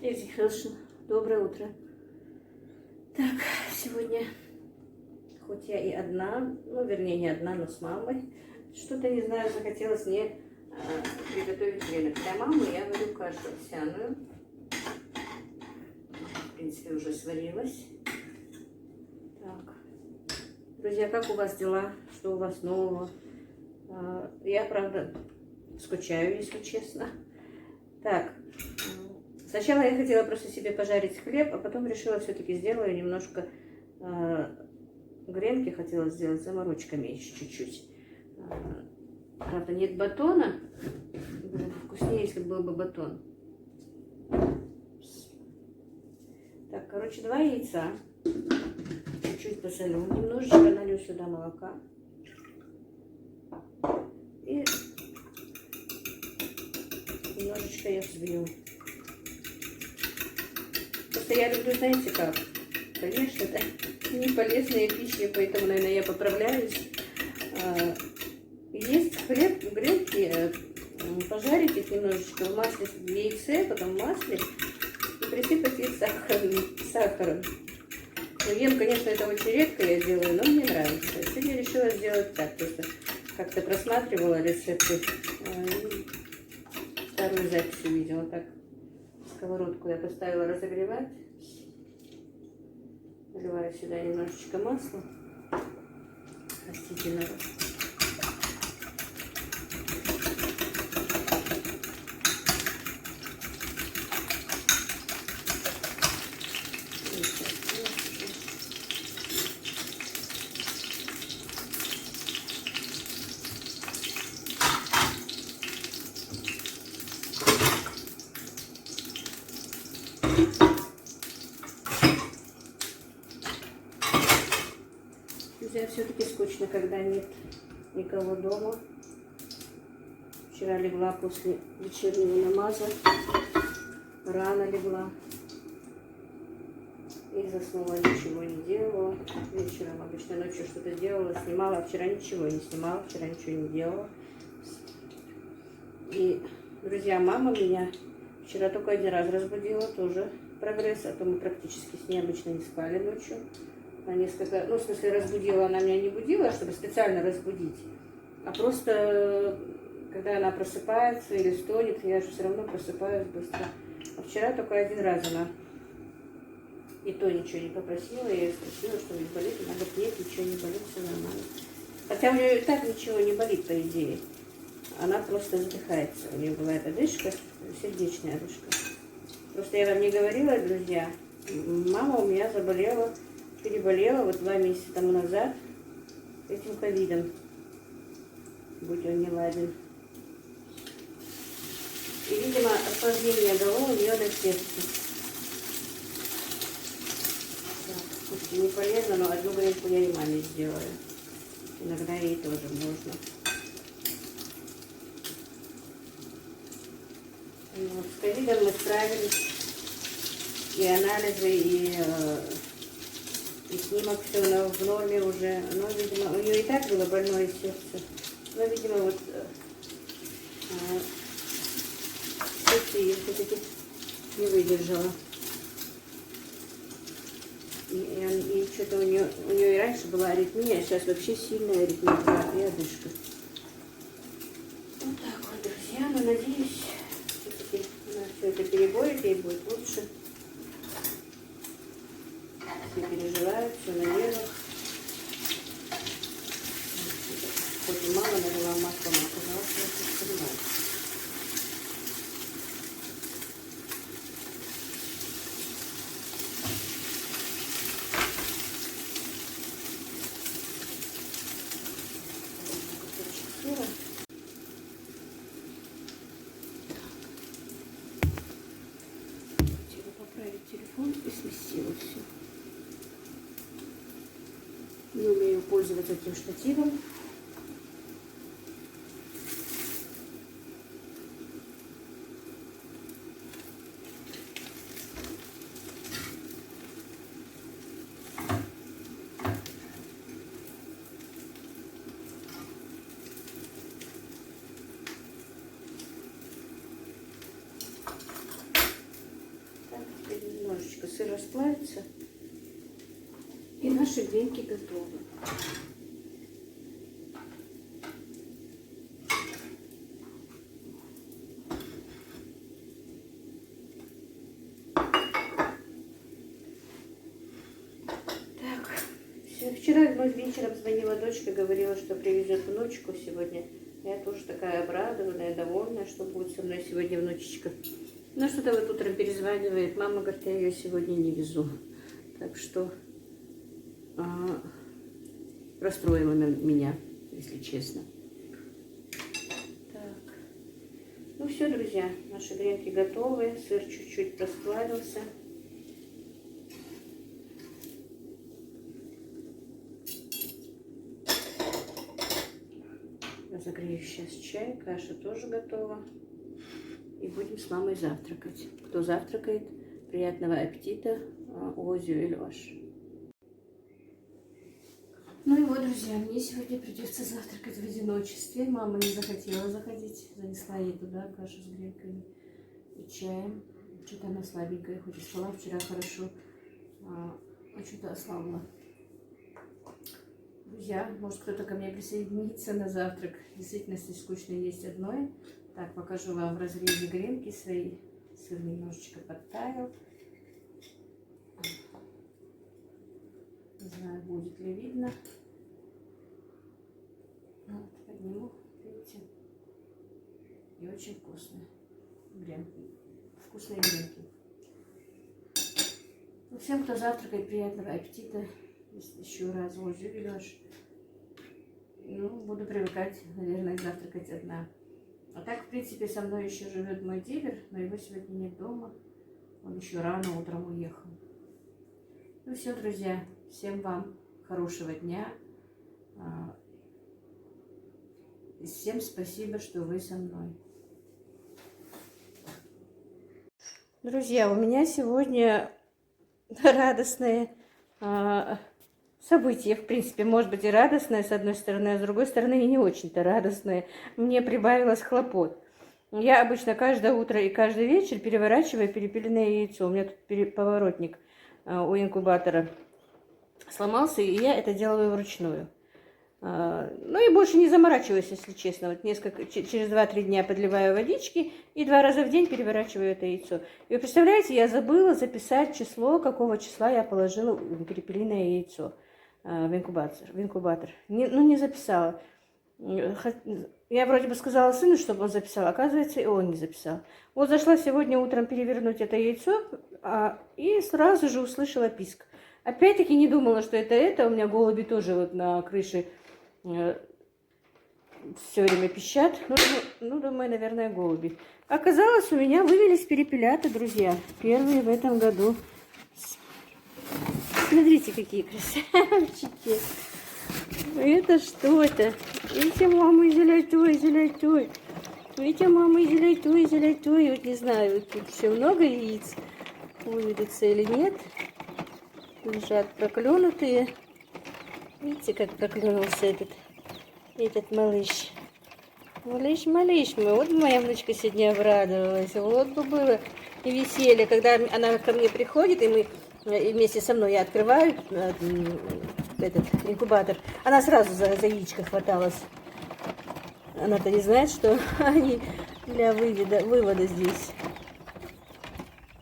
Easy Fashion. Доброе утро. Так, сегодня, хоть я и одна, ну, вернее, не одна, но с мамой, что-то, не знаю, захотелось мне приготовить время. Для мамы я варю кашу овсяную. В принципе, уже сварилась. Так, друзья, как у вас дела? Что у вас нового? Я, правда, скучаю, если честно. Так, сначала я хотела просто себе пожарить хлеб, а потом решила все-таки сделаю немножко гренки, хотела сделать с заморочками еще чуть-чуть. Правда, нет батона. Было бы вкуснее, если был бы батон. Так, короче, 2 яйца. Чуть-чуть посолю. Немножечко налью сюда молока. И немножечко я взбью. Просто я люблю, знаете как? Конечно, это не полезная пища, поэтому, наверное, я поправляюсь. Есть хлеб, гренки, пожарить их немножечко в масле, в яйце, потом в масле и присыпать их сахаром. Ну, ем, конечно, это очень редко я делаю, но мне нравится. Сегодня решила сделать так, просто как-то просматривала рецепты, старую запись увидела. Так, сковородку я поставила разогревать. Наливаю сюда немножечко масла растительного. Друзья, все-таки скучно, когда нет никого дома. Вчера легла после вечернего намаза, рано легла и заснула, ничего не делала. Вечером обычно ночью что-то делала, снимала, а вчера ничего не снимала, вчера ничего не делала. И, друзья, мама меня вчера только 1 раз разбудила, тоже прогресс, а то мы практически с ней обычно не спали ночью. Несколько, ну, в смысле, разбудила, она меня не будила, чтобы специально разбудить, а просто, когда она просыпается или стонет, я же все равно просыпаюсь быстро. А вчера только 1 раз она, и то ничего не попросила, я ее спросила, что не болит, она говорит, нет, ничего не болит, все нормально. Хотя у нее и так ничего не болит, по идее, она просто задыхается, у нее бывает одышка, сердечная одышка. Просто я вам не говорила, друзья, мама у меня переболела вот 2 месяца тому назад этим ковидом, будь он не ладен. И, видимо, осложнение дало у нее на сердце. Так, пусть и не полезно, но 1 гренку я и маме сделаю. Иногда ей тоже можно. Вот, с ковидом мы справились. И анализы, и снимок все в норме уже. Но, видимо, у нее и так было больное сердце. Но, видимо, вот сердце ее все-таки не выдержало. И что-то у нее и раньше была аритмия, а сейчас вообще сильная аритмия и одышка. Вот так вот, друзья. Но надеюсь, все-таки она все это переборет, ей будет лучше. Все переживают, все на нервах. Хоть и мало налила масло, но, пожалуйста, я все понимаю. Хотела поправить телефон и сместила все. Не умею пользоваться этим штативом. наши гренки готовы. Вчера вечером звонила дочка, говорила, что привезет внучку сегодня. Я тоже такая обрадованная, довольная, что будет со мной сегодня внучечка. Но что-то вот утром перезванивает. Мама говорит, я ее сегодня не везу. Так что расстроила меня, если честно. Так. Ну все, друзья, наши гренки готовы. Сыр чуть-чуть расплавился. Разогрею сейчас чай, каша тоже готова. И будем с мамой завтракать. Кто завтракает, приятного аппетита, Озю и Лёш. Ну и вот, друзья, мне сегодня придется завтракать в одиночестве. Мама не захотела заходить, занесла ей туда кашу с гренками и чаем. Что-то она слабенькая, хоть и спала вчера хорошо, а что-то ослабла. Друзья, может кто-то ко мне присоединится на завтрак. Действительно, здесь скучно есть одной. Так, покажу вам в разрезе гренки свои. Сыр немножечко подтаял. Не знаю, будет ли видно. Вот, подниму, видите. И очень вкусные гренки. Вкусные гренки. Ну, всем, кто завтракает, приятного аппетита. Еще раз Озю берешь. Ну, буду привыкать, наверное, завтракать одна. А так, в принципе, со мной еще живет мой дилер, но его сегодня нет дома. Он еще рано утром уехал. Ну все, друзья, всем вам хорошего дня. И всем спасибо, что вы со мной. Друзья, у меня сегодня радостные событие, в принципе, может быть и радостное, с одной стороны, а с другой стороны и не очень-то радостное. Мне прибавилось хлопот. Я обычно каждое утро и каждый вечер переворачиваю перепелиное яйцо. У меня тут поворотник у инкубатора сломался, и я это делаю вручную. Ну и больше не заморачиваюсь, если честно. Вот через 2-3 дня подливаю водички и 2 раза в день переворачиваю это яйцо. И вы представляете, я забыла записать число, какого числа я положила перепелиное яйцо в инкубатор. Не записала. Я вроде бы сказала сыну, чтобы он записал, оказывается, и он не записал. Вот зашла сегодня утром перевернуть это яйцо, и сразу же услышала писк. Опять-таки не думала, что это. У меня голуби тоже вот на крыше все время пищат. Ну, думаю, наверное, голуби. Оказалось, у меня вывелись перепелята, друзья. Первые в этом году. Смотрите, какие красавчики. Это что это? Видите, мама золотой. Видите, мама золотой. Вот не знаю, вот тут все много яиц. Выведутся или нет. Лежат проклюнутые. Видите, как проклюнулся этот малыш. Малыш мой. Вот моя внучка сегодня обрадовалась. Вот бы было и веселье, когда она ко мне приходит, и мы вместе со мной я открываю этот инкубатор. Она сразу за яичко хваталась. Она-то не знает, что они для вывода здесь.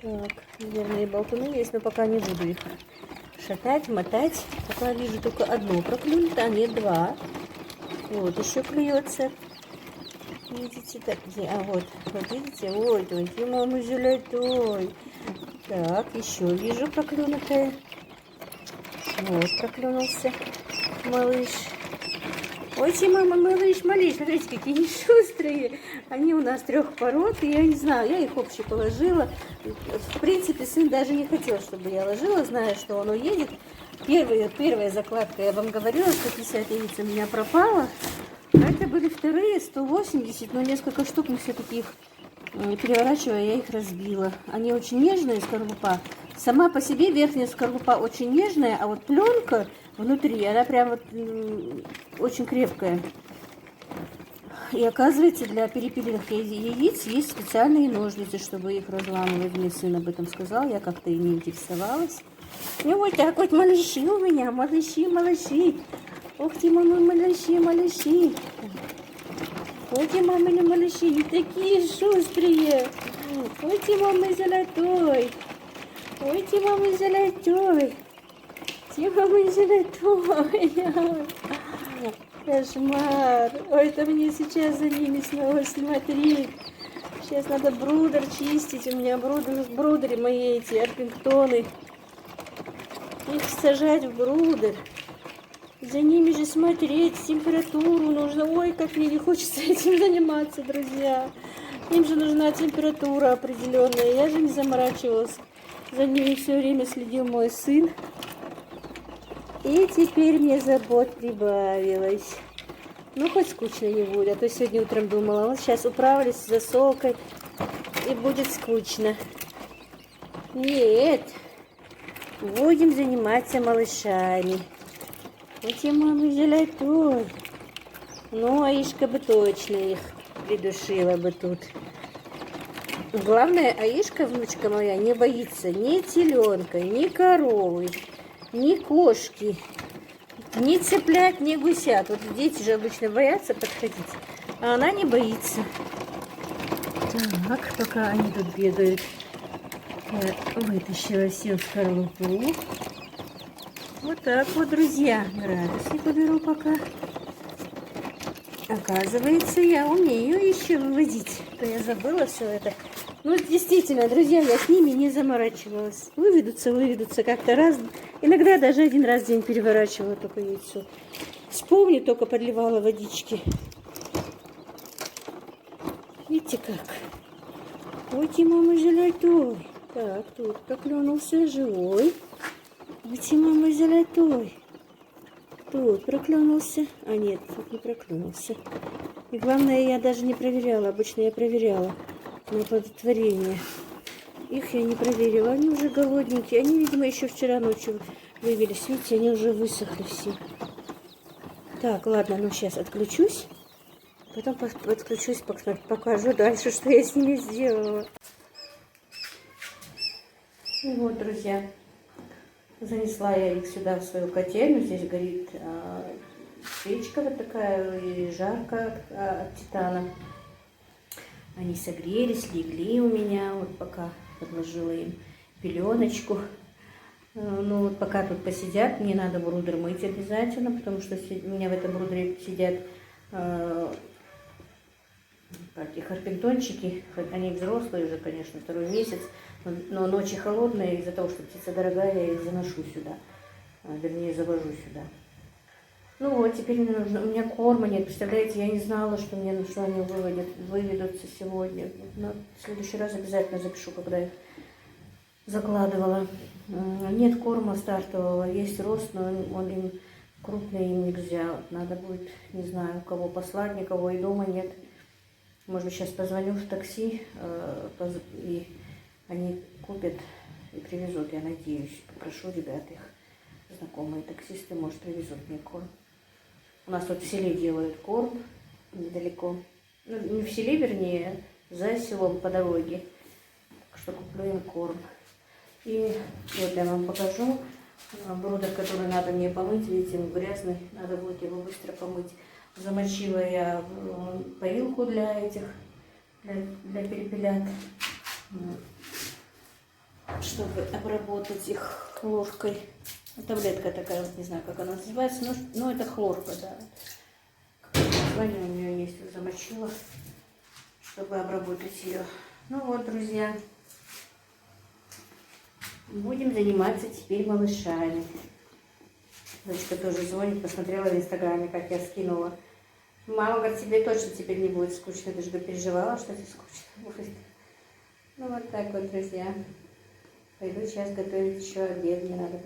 Так, наверное, болтуны есть, но пока не буду их шатать, мотать. Пока вижу только одно проклюнуто, а нет 2. Вот еще клюется. Видите, так где? Вот видите, вот он, мама золотой. Так, еще вижу проклюнутое. Вот проклюнулся малыш. Ой, мама, малыш, смотрите, какие они шустрые. Они у нас 3 пород, и я не знаю, я их общие положила. В принципе, сын даже не хотел, чтобы я ложила, зная, что он уедет. Первая закладка, я вам говорила, 150 яиц у меня пропало. Это были вторые, 180, но несколько штук мы все-таки их, переворачивая, я их разбила. Они очень нежные, скорлупа. Сама по себе верхняя скорлупа очень нежная, а вот пленка внутри, она прям вот очень крепкая. И оказывается, для перепелиных яиц есть специальные ножницы, чтобы их разламывать. Мне сын об этом сказал, я как-то и не интересовалась. Ну вот так вот малыши у меня, малыши. Ух ты, мамы, малыши. Ой, ты, мамины малыши, такие шустрые. Ой, ты, мамы золотой. Ой, ты, мамы золотой. Ты, мамы золотой. Кошмар. Ой, это мне сейчас за ними снова смотреть. Сейчас надо брудер чистить. У меня в брудере мои эти орпингтоны. Их сажать в брудер. За ними же смотреть, температуру нужно. Ой, как мне не хочется этим заниматься, друзья. Им же нужна температура определенная. Я же не заморачивалась. За ними все время следил мой сын. И теперь мне забот прибавилось. Ну, хоть скучно не будет. А то сегодня утром думала, вот сейчас управлюсь с засолкой и будет скучно. Нет. Будем заниматься малышами. Вот и мама золотой. Ну, Аишка бы точно их придушила бы тут. Главное, Аишка, внучка моя, не боится ни теленка, ни коровы, ни кошки, ни цыплят, ни гусят. Вот дети же обычно боятся подходить, а она не боится. Так, пока они тут бегают, я вытащила все в скорлупу. Вот так вот, друзья. Градусник уберу пока. Оказывается, я умею еще выводить. То я забыла все это. Ну, действительно, друзья, я с ними не заморачивалась. Выведутся как-то раз. Иногда даже один раз в день переворачивала только яйцо. Вспомню, только подливала водички. Видите как? Ой, ты, мама, золотой. Так, тут проклюнулся живой. Ой, ты, мама, золотой. Тут проклюнулся. А нет, тут не проклюнулся. И главное, я даже не проверяла. Обычно я проверяла на оплодотворение. Их я не проверила. Они уже голодненькие. Они, видимо, еще вчера ночью вывелись. Видите, они уже высохли все. Так, ладно, ну сейчас отключусь. Потом подключусь, покажу дальше, что я с ними сделала. И вот, друзья, занесла я их сюда в свою котельную. Здесь горит печка вот такая, и жарко от титана. Они согрелись, легли у меня, вот пока подложила им пеленочку. Ну вот пока тут посидят, мне надо брудер мыть обязательно, потому что у меня в этом брудере сидят эти харпинтончики. Они взрослые уже, конечно, второй месяц, но ночи холодные, из-за того, что птица дорогая, я их заношу сюда, вернее завожу сюда. Ну вот, теперь мне нужно, у меня корма нет, представляете, я не знала, что мне нужно, они выведутся сегодня. Но в следующий раз обязательно запишу, когда их закладывала. Нет корма стартового, есть рост, но он им крупный, им нельзя. Вот надо будет, не знаю, кого послать, никого и дома нет. Может быть, сейчас позвоню в такси, и они купят и привезут, я надеюсь. Попрошу ребят, их знакомые таксисты, может, привезут мне корм. У нас тут в селе делают корм недалеко. Ну, не в селе, вернее, за селом по дороге. Так что куплю им корм. И вот я вам покажу брудер, который надо мне помыть. Видите, он грязный, надо будет его быстро помыть. Замочила я поилку для этих, для перепелят, чтобы обработать их хлоркой. Таблетка такая, вот не знаю, как она называется, но это хлорка, да. Название у нее есть, замочила, чтобы обработать ее. Ну вот, друзья, будем заниматься теперь малышами. Дочка тоже звонит, посмотрела в инстаграме, как я скинула. Мама говорит, тебе точно теперь не будет скучно. Ты же переживала, что тебе скучно будет. Ну вот так вот, друзья. Пойду сейчас готовить еще обед, мне надо